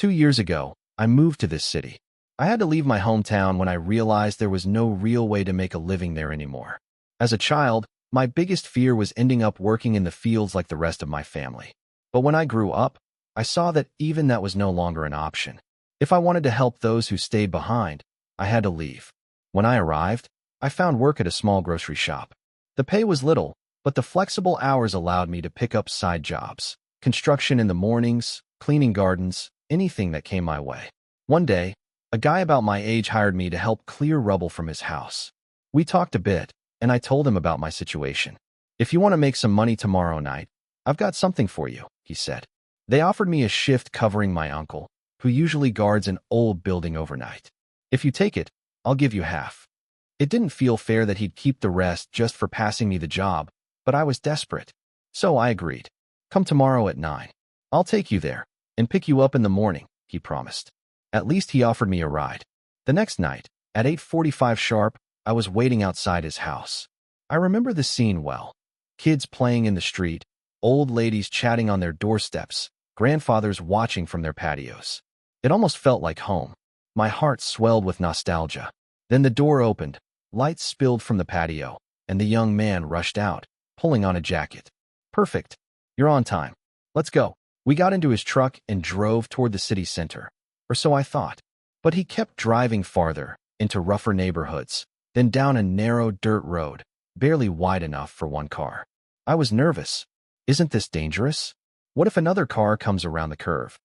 2 years ago, I moved to this city. I had to leave my hometown when I realized there was no real way to make a living there anymore. As a child, my biggest fear was ending up working in the fields like the rest of my family. But when I grew up, I saw that even that was no longer an option. If I wanted to help those who stayed behind, I had to leave. When I arrived, I found work at a small grocery shop. The pay was little, but the flexible hours allowed me to pick up side jobs. Construction in the mornings, cleaning gardens, anything that came my way. One day, a guy about my age hired me to help clear rubble from his house. We talked a bit, and I told him about my situation. "If you want to make some money tomorrow night, I've got something for you," he said. They offered me a shift covering my uncle, who usually guards an old building overnight. "If you take it, I'll give you half." It didn't feel fair that he'd keep the rest just for passing me the job, but I was desperate. So I agreed. "Come tomorrow at 9. I'll take you there and pick you up in the morning," he promised. At least he offered me a ride. The next night, at 8:45 sharp, I was waiting outside his house. I remember the scene well. Kids playing in the street, old ladies chatting on their doorsteps, grandfathers watching from their patios. It almost felt like home. My heart swelled with nostalgia. Then the door opened, lights spilled from the patio, and the young man rushed out, pulling on a jacket. "Perfect. You're on time. Let's go." We got into his truck and drove toward the city center. Or so I thought. But he kept driving farther, into rougher neighborhoods, then down a narrow dirt road, barely wide enough for one car. I was nervous. Isn't this dangerous? What if another car comes around the curve?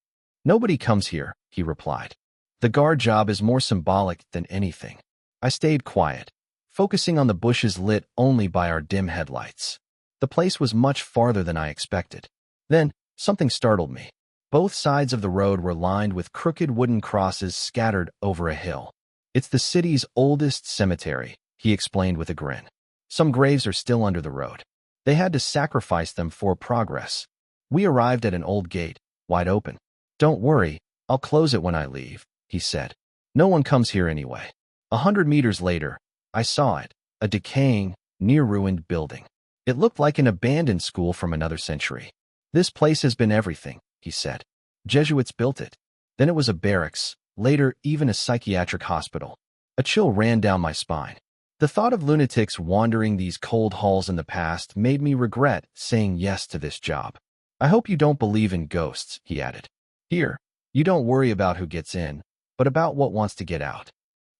"Nobody comes here," he replied. "The guard job is more symbolic than anything." I stayed quiet, focusing on the bushes lit only by our dim headlights. The place was much farther than I expected. Then, something startled me. Both sides of the road were lined with crooked wooden crosses scattered over a hill. "It's the city's oldest cemetery," he explained with a grin. "Some graves are still under the road. They had to sacrifice them for progress." We arrived at an old gate, wide open. "Don't worry, I'll close it when I leave," he said. "No one comes here anyway." 100 meters later, I saw it, a decaying, near-ruined building. It looked like an abandoned school from another century. "This place has been everything," he said. "Jesuits built it. Then it was a barracks, later even a psychiatric hospital." A chill ran down my spine. The thought of lunatics wandering these cold halls in the past made me regret saying yes to this job. "I hope you don't believe in ghosts," he added. "Here, you don't worry about who gets in, but about what wants to get out."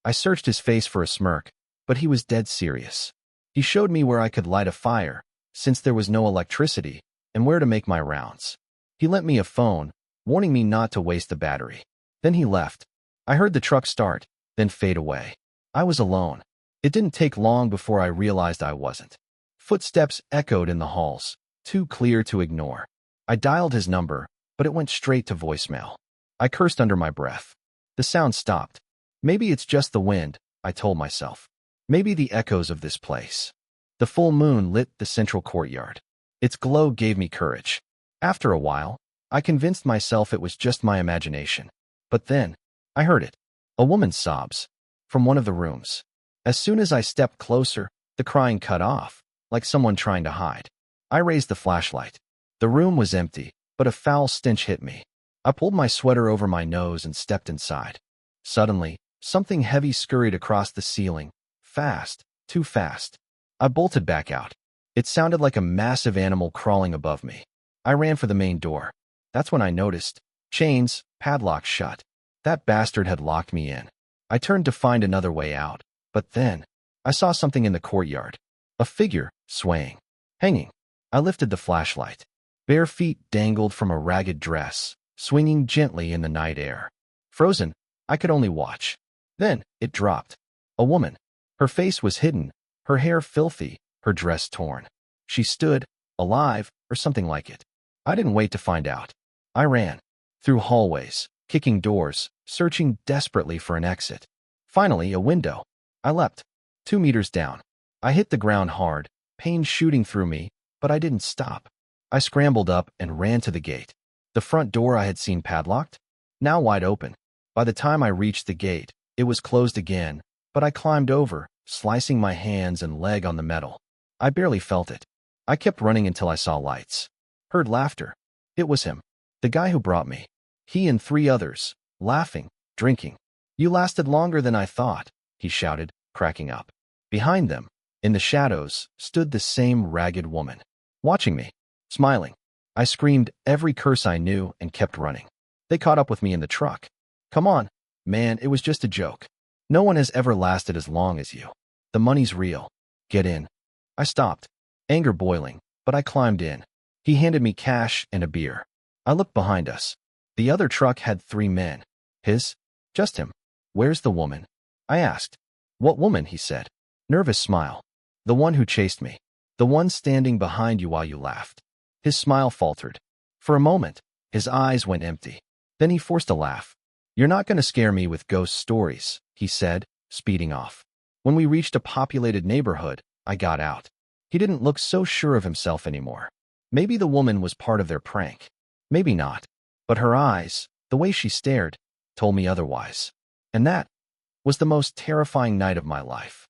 I searched his face for a smirk, but he was dead serious. He showed me where I could light a fire, since there was no electricity, and where to make my rounds. He lent me a phone, warning me not to waste the battery. Then he left. I heard the truck start, then fade away. I was alone. It didn't take long before I realized I wasn't. Footsteps echoed in the halls, too clear to ignore. I dialed his number, but it went straight to voicemail. I cursed under my breath. The sound stopped. Maybe it's just the wind, I told myself. Maybe the echoes of this place. The full moon lit the central courtyard. Its glow gave me courage. After a while, I convinced myself it was just my imagination. But then, I heard it. A woman's sobs. From one of the rooms. As soon as I stepped closer, the crying cut off, like someone trying to hide. I raised the flashlight. The room was empty, but a foul stench hit me. I pulled my sweater over my nose and stepped inside. Suddenly, something heavy scurried across the ceiling. Fast, too fast. I bolted back out. It sounded like a massive animal crawling above me. I ran for the main door. That's when I noticed. Chains, padlocked shut. That bastard had locked me in. I turned to find another way out, but then, I saw something in the courtyard. A figure, swaying. Hanging. I lifted the flashlight. Bare feet dangled from a ragged dress, swinging gently in the night air. Frozen, I could only watch. Then, it dropped. A woman. Her face was hidden, her hair filthy, her dress torn. She stood, alive, or something like it. I didn't wait to find out. I ran. Through hallways, kicking doors, searching desperately for an exit. Finally, a window. I leapt. 2 meters down. I hit the ground hard, pain shooting through me, but I didn't stop. I scrambled up and ran to the gate. The front door I had seen padlocked, now wide open. By the time I reached the gate, it was closed again, but I climbed over, slicing my hands and leg on the metal. I barely felt it. I kept running until I saw lights. Heard laughter. It was him. The guy who brought me. He and three others, laughing, drinking. You lasted longer than I thought, he shouted, cracking up. Behind them, in the shadows, stood the same ragged woman, watching me, smiling. I screamed every curse I knew and kept running. They caught up with me in the truck. Come on, man, it was just a joke. No one has ever lasted as long as you. The money's real. Get in. I stopped, anger boiling, but I climbed in. He handed me cash and a beer. I looked behind us. The other truck had 3 men. His? Just him. Where's the woman? I asked. What woman? He said. Nervous smile. The one who chased me. The one standing behind you while you laughed. His smile faltered. For a moment, his eyes went empty. Then he forced a laugh. You're not going to scare me with ghost stories, he said, speeding off. When we reached a populated neighborhood, I got out. He didn't look so sure of himself anymore. Maybe the woman was part of their prank. Maybe not. But her eyes, the way she stared, told me otherwise. And that was the most terrifying night of my life.